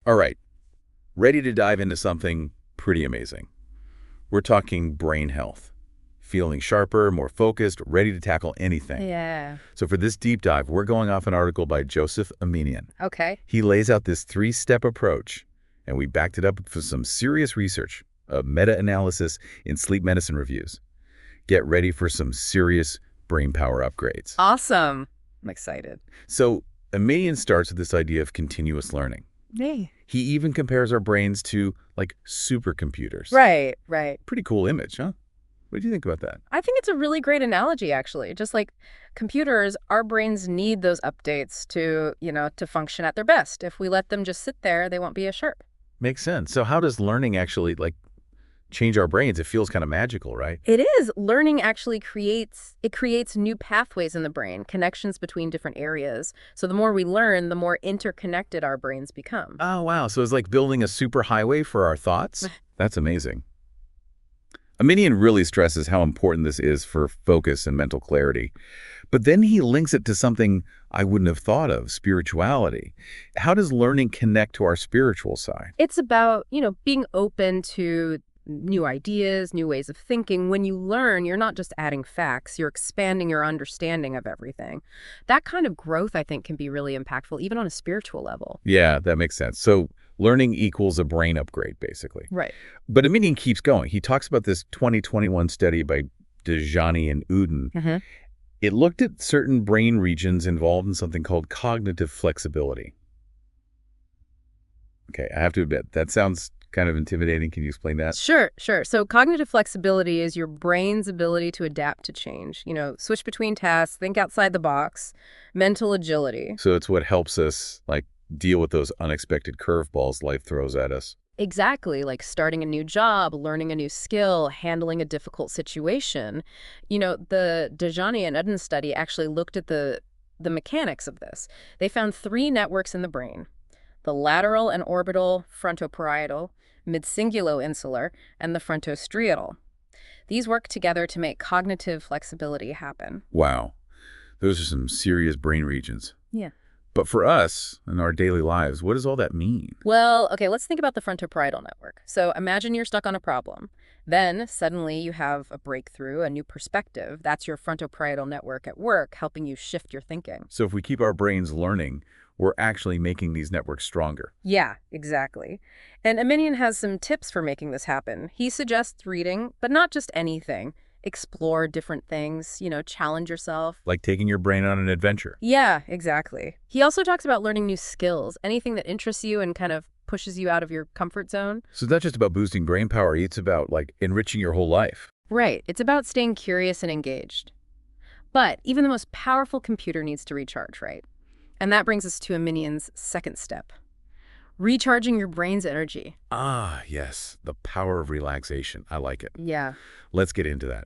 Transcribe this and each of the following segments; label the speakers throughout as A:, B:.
A: All right, ready to dive into something pretty amazing. We're talking brain health. Feeling sharper, more focused, ready to tackle anything.
B: Yeah.
A: So for this deep dive, we're going off an article by Joseph Aminian.
B: Okay.
A: He lays out this three-step approach, and we backed it up with some serious research, a meta-analysis in sleep medicine reviews. Get ready for some serious brain power upgrades.
B: Awesome. I'm excited.
A: So Aminian starts with this idea of continuous learning.
B: Hey.
A: He even compares our brains to, like, supercomputers.
B: Right, right.
A: Pretty cool image, huh? What do you think about that?
B: I think it's a really great analogy, actually. Just like computers, our brains need those updates to function at their best. If we let them just sit there, they won't be as sharp.
A: Makes sense. So how does learning actually, like, change our brains? It feels kind of magical, right?
B: It is. Learning actually creates new pathways in the brain, connections between different areas. So the more we learn, the more interconnected our brains become.
A: Oh, wow. So it's like building a super highway for our thoughts? That's amazing. Aminian really stresses how important this is for focus and mental clarity. But then he links it to something I wouldn't have thought of, spirituality. How does learning connect to our spiritual side?
B: It's about, being open to new ideas, new ways of thinking. When you learn, you're not just adding facts, you're expanding your understanding of everything. That kind of growth, I think, can be really impactful, even on a spiritual level.
A: Yeah, that makes sense. So learning equals a brain upgrade, basically.
B: Right.
A: But Aminian keeps going. He talks about this 2021 study by Dejani and Uden.
B: Hmm.
A: It looked at certain brain regions involved in something called cognitive flexibility. Okay, I have to admit, that sounds kind of intimidating. Can you explain that?
B: Sure, sure. So cognitive flexibility is your brain's ability to adapt to change, switch between tasks, think outside the box, mental agility.
A: So it's what helps us, like, deal with those unexpected curveballs life throws at us.
B: Exactly, like starting a new job, learning a new skill, handling a difficult situation. The Dejani and Eden study actually looked at the mechanics of this. They found three networks in the brain: the lateral and orbital frontoparietal, midcingulo-insular, and the frontostriatal. These work together to make cognitive flexibility happen.
A: Wow, those are some serious brain regions.
B: Yeah.
A: But for us, in our daily lives, what does all that mean?
B: Well, okay, let's think about the frontoparietal network. So imagine you're stuck on a problem. Then suddenly you have a breakthrough, a new perspective. That's your frontoparietal network at work, helping you shift your thinking.
A: So if we keep our brains learning, we're actually making these networks stronger.
B: Yeah, exactly. And Aminian has some tips for making this happen. He suggests reading, but not just anything. Explore different things, challenge yourself.
A: Like taking your brain on an adventure.
B: Yeah, exactly. He also talks about learning new skills, anything that interests you and kind of pushes you out of your comfort zone.
A: So it's not just about boosting brain power, it's about, like, enriching your whole life.
B: Right. It's about staying curious and engaged. But even the most powerful computer needs to recharge, right? And that brings us to Aminian's second step: recharging your brain's energy.
A: Ah, yes, the power of relaxation. I like it.
B: Yeah.
A: Let's get into that.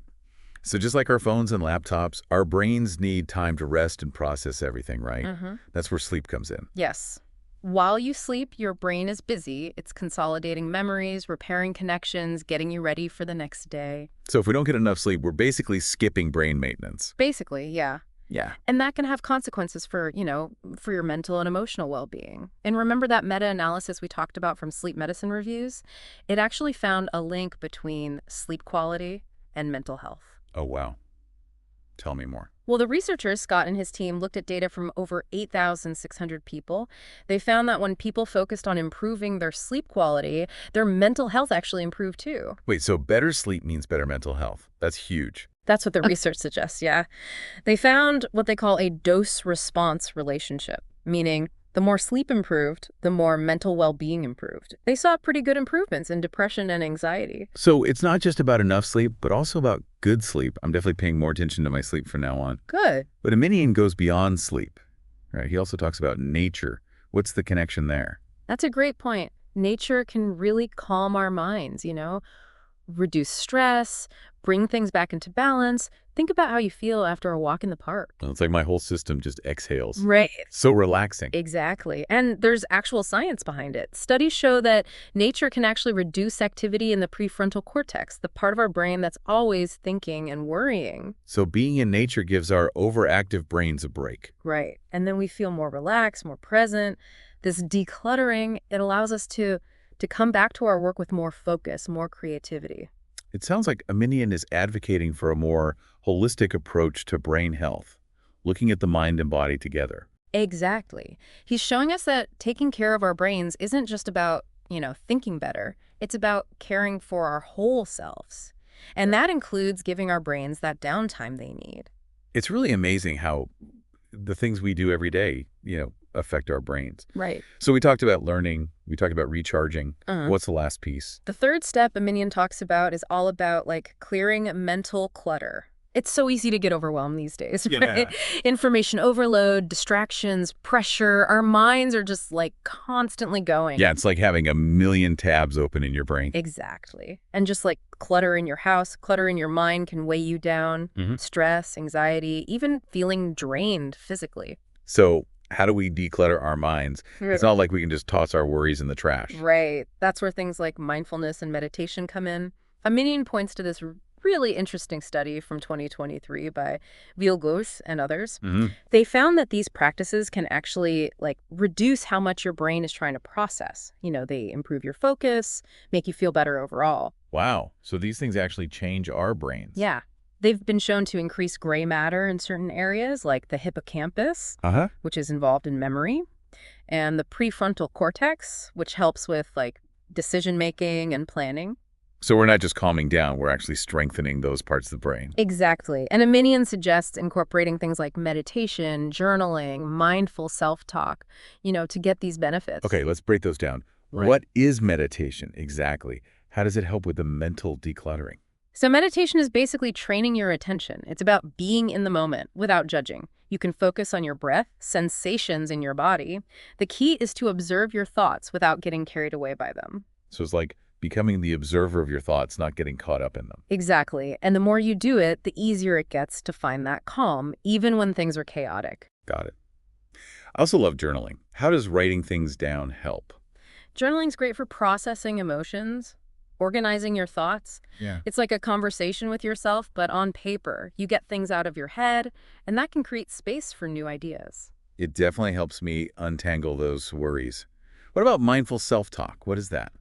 A: So just like our phones and laptops, our brains need time to rest and process everything, right?
B: Mm-hmm.
A: That's where sleep comes in.
B: Yes. While you sleep, your brain is busy. It's consolidating memories, repairing connections, getting you ready for the next day.
A: So if we don't get enough sleep, we're basically skipping brain maintenance.
B: Basically, yeah.
A: Yeah.
B: And that can have consequences for your mental and emotional well-being. And remember that meta-analysis we talked about from sleep medicine reviews? It actually found a link between sleep quality and mental health.
A: Oh, wow. Tell me more.
B: Well, the researchers, Scott and his team, looked at data from over 8,600 people. They found that when people focused on improving their sleep quality, their mental health actually improved too.
A: Wait, so better sleep means better mental health. That's huge.
B: That's what the research suggests, yeah. They found what they call a dose-response relationship, meaning the more sleep improved, the more mental well-being improved. They saw pretty good improvements in depression and anxiety.
A: So it's not just about enough sleep, but also about good sleep. I'm definitely paying more attention to my sleep from now on.
B: Good.
A: But Aminian goes beyond sleep, right? He also talks about nature. What's the connection there?
B: That's a great point. Nature can really calm our minds, reduce stress, bring things back into balance. Think about how you feel after a walk in the park.
A: Well, it's like my whole system just exhales.
B: Right.
A: So relaxing.
B: Exactly. And there's actual science behind it. Studies show that nature can actually reduce activity in the prefrontal cortex, the part of our brain that's always thinking and worrying.
A: So being in nature gives our overactive brains a break.
B: Right. And then we feel more relaxed, more present. This decluttering, it allows us to come back to our work with more focus, more creativity.
A: It sounds like Aminian is advocating for a more holistic approach to brain health, looking at the mind and body together.
B: Exactly. He's showing us that taking care of our brains isn't just about, thinking better. It's about caring for our whole selves. And that includes giving our brains that downtime they need.
A: It's really amazing how the things we do every day, affect our brains.
B: Right.
A: So we talked about learning, we talked about recharging. What's the last piece?
B: The third step Aminian talks about is all about clearing mental clutter. It's so easy to get overwhelmed these days, right? Information overload, distractions, pressure. Our minds are just constantly going.
A: Yeah, it's like having a million tabs open in your brain.
B: Exactly. And just clutter in your house, clutter in your mind can weigh you down. Stress, anxiety, even feeling drained physically.
A: So how do we declutter our minds? It's not like we can just toss our worries in the trash.
B: Right. That's where things like mindfulness and meditation come in. Aminian points to this really interesting study from 2023 by Vilgus and others. They found that these practices can actually reduce how much your brain is trying to process. They improve your focus, make you feel better overall.
A: Wow. So these things actually change our brains.
B: Yeah. They've been shown to increase gray matter in certain areas, like the hippocampus, which is involved in memory, and the prefrontal cortex, which helps with decision-making and planning.
A: So we're not just calming down, we're actually strengthening those parts of the brain.
B: Exactly. And Aminian suggests incorporating things like meditation, journaling, mindful self-talk, to get these benefits.
A: Okay, let's break those down.
B: Right.
A: What is meditation exactly? How does it help with the mental decluttering?
B: So meditation is basically training your attention. It's about being in the moment without judging. You can focus on your breath, sensations in your body. The key is to observe your thoughts without getting carried away by them.
A: So it's like becoming the observer of your thoughts, not getting caught up in them.
B: Exactly. And the more you do it, the easier it gets to find that calm, even when things are chaotic.
A: Got it. I also love journaling. How does writing things down help?
B: Journaling's great for processing emotions, organizing your thoughts.
A: Yeah.
B: It's like a conversation with yourself, but on paper. You get things out of your head, and that can create space for new ideas.
A: It definitely helps me untangle those worries. What about mindful self-talk? What is that?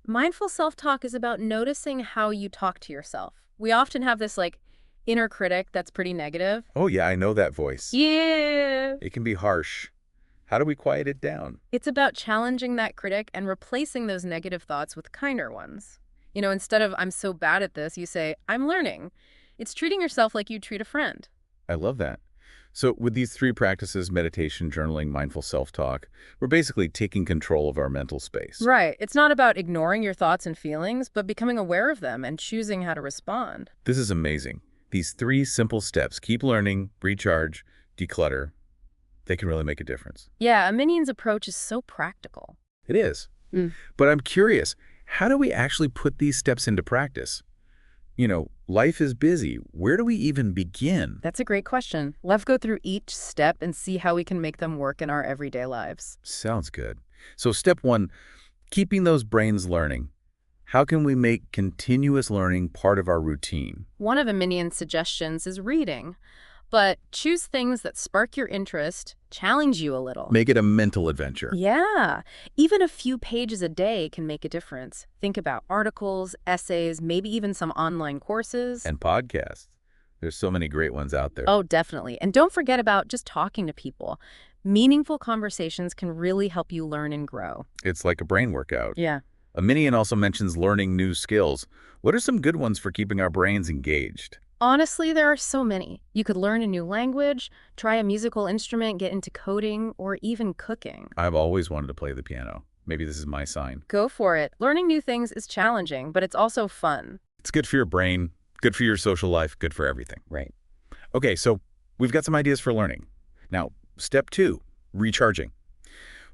B: Mindful self-talk is about noticing how you talk to yourself. We often have this inner critic that's pretty negative.
A: Oh yeah, I know that voice.
B: Yeah.
A: It can be harsh. How do we quiet it down?
B: It's about challenging that critic and replacing those negative thoughts with kinder ones. Instead of "I'm so bad at this," you say "I'm learning." It's treating yourself like you treat a friend.
A: I love that. So with these three practices, meditation, journaling, mindful self-talk, we're basically taking control of our mental space.
B: Right. It's not about ignoring your thoughts and feelings, but becoming aware of them and choosing how to respond.
A: This is amazing. These three simple steps, keep learning, recharge, declutter, they can really make a difference.
B: Yeah, Aminian's approach is so practical.
A: It is. But I'm curious, how do we actually put these steps into practice? Life is busy. Where do we even begin?
B: That's a great question. Let's go through each step and see how we can make them work in our everyday lives.
A: Sounds good. So step one, keeping those brains learning. How can we make continuous learning part of our routine?
B: One of Aminian's suggestions is reading. But choose things that spark your interest, challenge you a little.
A: Make it a mental adventure.
B: Yeah. Even a few pages a day can make a difference. Think about articles, essays, maybe even some online courses.
A: And podcasts. There's so many great ones out there.
B: Oh, definitely. And don't forget about just talking to people. Meaningful conversations can really help you learn and grow.
A: It's like a brain workout.
B: Yeah.
A: Aminian also mentions learning new skills. What are some good ones for keeping our brains engaged?
B: Honestly, there are so many. You could learn a new language, try a musical instrument, get into coding, or even cooking.
A: I've always wanted to play the piano. Maybe this is my sign.
B: Go for it. Learning new things is challenging, but it's also fun.
A: It's good for your brain, good for your social life, good for everything.
B: Right.
A: Okay, so we've got some ideas for learning. Now, step two, recharging.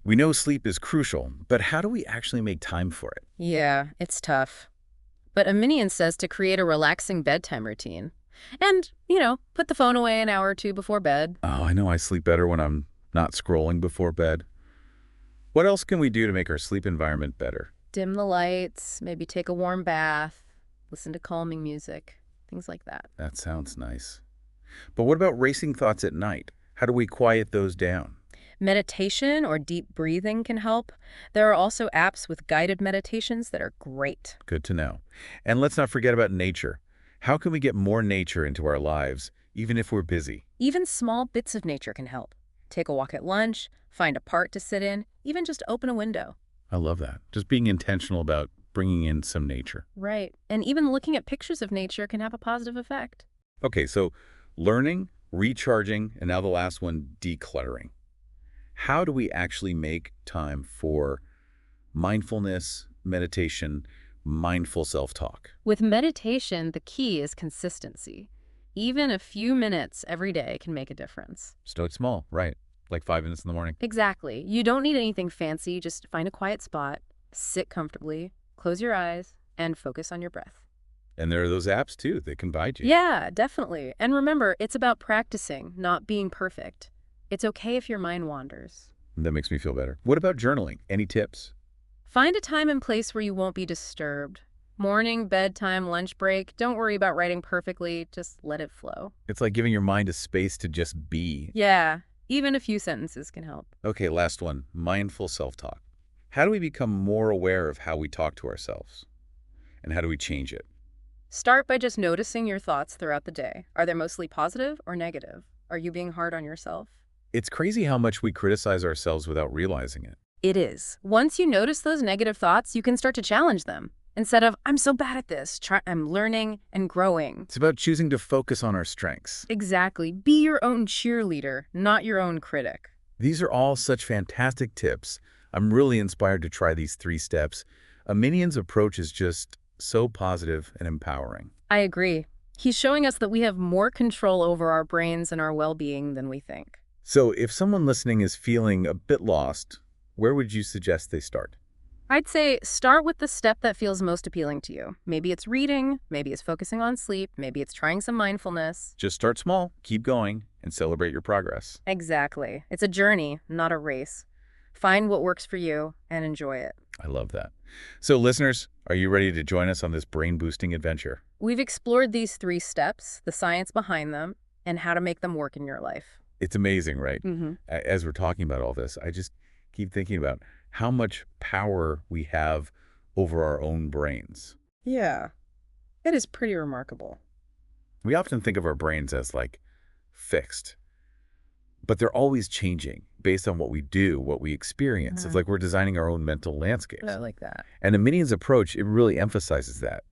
A: We know sleep is crucial, but how do we actually make time for it?
B: Yeah, it's tough. But Aminian says to create a relaxing bedtime routine. And, put the phone away an hour or two before bed.
A: Oh, I know I sleep better when I'm not scrolling before bed. What else can we do to make our sleep environment better?
B: Dim the lights, maybe take a warm bath, listen to calming music, things like that.
A: That sounds nice. But what about racing thoughts at night? How do we quiet those down?
B: Meditation or deep breathing can help. There are also apps with guided meditations that are great.
A: Good to know. And let's not forget about nature. How can we get more nature into our lives, even if we're busy?
B: Even small bits of nature can help. Take a walk at lunch, find a park to sit in, even just open a window.
A: I love that. Just being intentional about bringing in some nature.
B: Right. And even looking at pictures of nature can have a positive effect.
A: Okay, so learning, recharging, and now the last one, decluttering. How do we actually make time for mindfulness, meditation, mindful self-talk?
B: With meditation, the key is consistency. Even a few minutes every day can make a difference.
A: Start small, right? Like 5 minutes in the morning.
B: Exactly. You don't need anything fancy. Just find a quiet spot, sit comfortably, close your eyes, and focus on your breath.
A: And there are those apps, too, that can guide you.
B: Yeah, definitely. And remember, it's about practicing, not being perfect. It's okay if your mind wanders.
A: That makes me feel better. What about journaling? Any tips?
B: Find a time and place where you won't be disturbed. Morning, bedtime, lunch break. Don't worry about writing perfectly. Just let it flow.
A: It's like giving your mind a space to just be.
B: Yeah, even a few sentences can help.
A: Okay, last one, mindful self-talk. How do we become more aware of how we talk to ourselves? And how do we change it?
B: Start by just noticing your thoughts throughout the day. Are they mostly positive or negative? Are you being hard on yourself?
A: It's crazy how much we criticize ourselves without realizing it.
B: It is. Once you notice those negative thoughts, you can start to challenge them. Instead of, I'm so bad at this, I'm learning and growing.
A: It's about choosing to focus on our strengths.
B: Exactly. Be your own cheerleader, not your own critic.
A: These are all such fantastic tips. I'm really inspired to try these 3 steps. Aminian's approach is just so positive and empowering.
B: I agree. He's showing us that we have more control over our brains and our well-being than we think.
A: So if someone listening is feeling a bit lost, where would you suggest they start?
B: I'd say start with the step that feels most appealing to you. Maybe it's reading, maybe it's focusing on sleep, maybe it's trying some mindfulness.
A: Just start small, keep going, and celebrate your progress.
B: Exactly. It's a journey, not a race. Find what works for you and enjoy it.
A: I love that. So listeners, are you ready to join us on this brain-boosting adventure?
B: We've explored these 3 steps, the science behind them, and how to make them work in your life.
A: It's amazing, right?
B: Mm-hmm.
A: As we're talking about all this, I just keep thinking about how much power we have over our own brains.
B: Yeah, it is pretty remarkable.
A: We often think of our brains as like fixed, but they're always changing based on what we do, what we experience. It's like we're designing our own mental landscapes.
B: I like that.
A: And Aminian's approach, it really emphasizes that.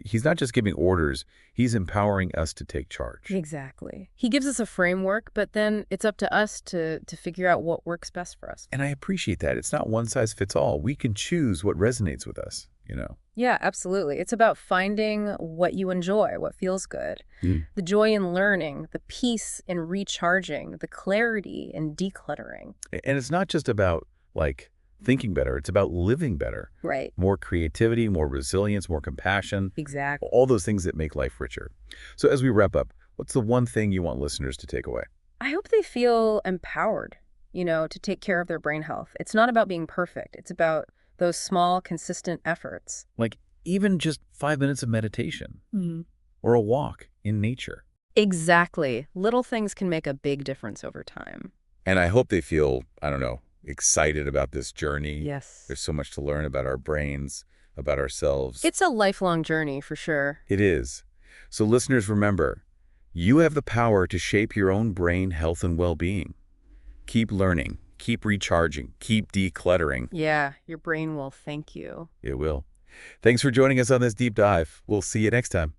A: He's not just giving orders, he's empowering us to take charge.
B: Exactly. He gives us a framework, but then it's up to us to figure out what works best for us.
A: And I appreciate that. It's not one size fits all. We can choose what resonates with us, you know?
B: Yeah, absolutely. It's about finding what you enjoy, what feels good. The joy in learning, the peace in recharging, the clarity in decluttering.
A: And it's not just about, like, thinking better. It's about living better.
B: Right.
A: More creativity, more resilience, more compassion.
B: Exactly.
A: All those things that make life richer. So as we wrap up, what's the one thing you want listeners to take away?
B: I hope they feel empowered, to take care of their brain health. It's not about being perfect. It's about those small, consistent efforts.
A: Like even just 5 minutes of meditation or a walk in nature.
B: Exactly. Little things can make a big difference over time.
A: And I hope they feel, I don't know, excited about this journey.
B: Yes.
A: There's so much to learn about our brains, about ourselves.
B: It's a lifelong journey for sure.
A: It is. So listeners, remember, you have the power to shape your own brain health and well-being. Keep learning, keep recharging, keep decluttering.
B: Yeah, your brain will thank you.
A: It will. Thanks for joining us on this deep dive. We'll see you next time.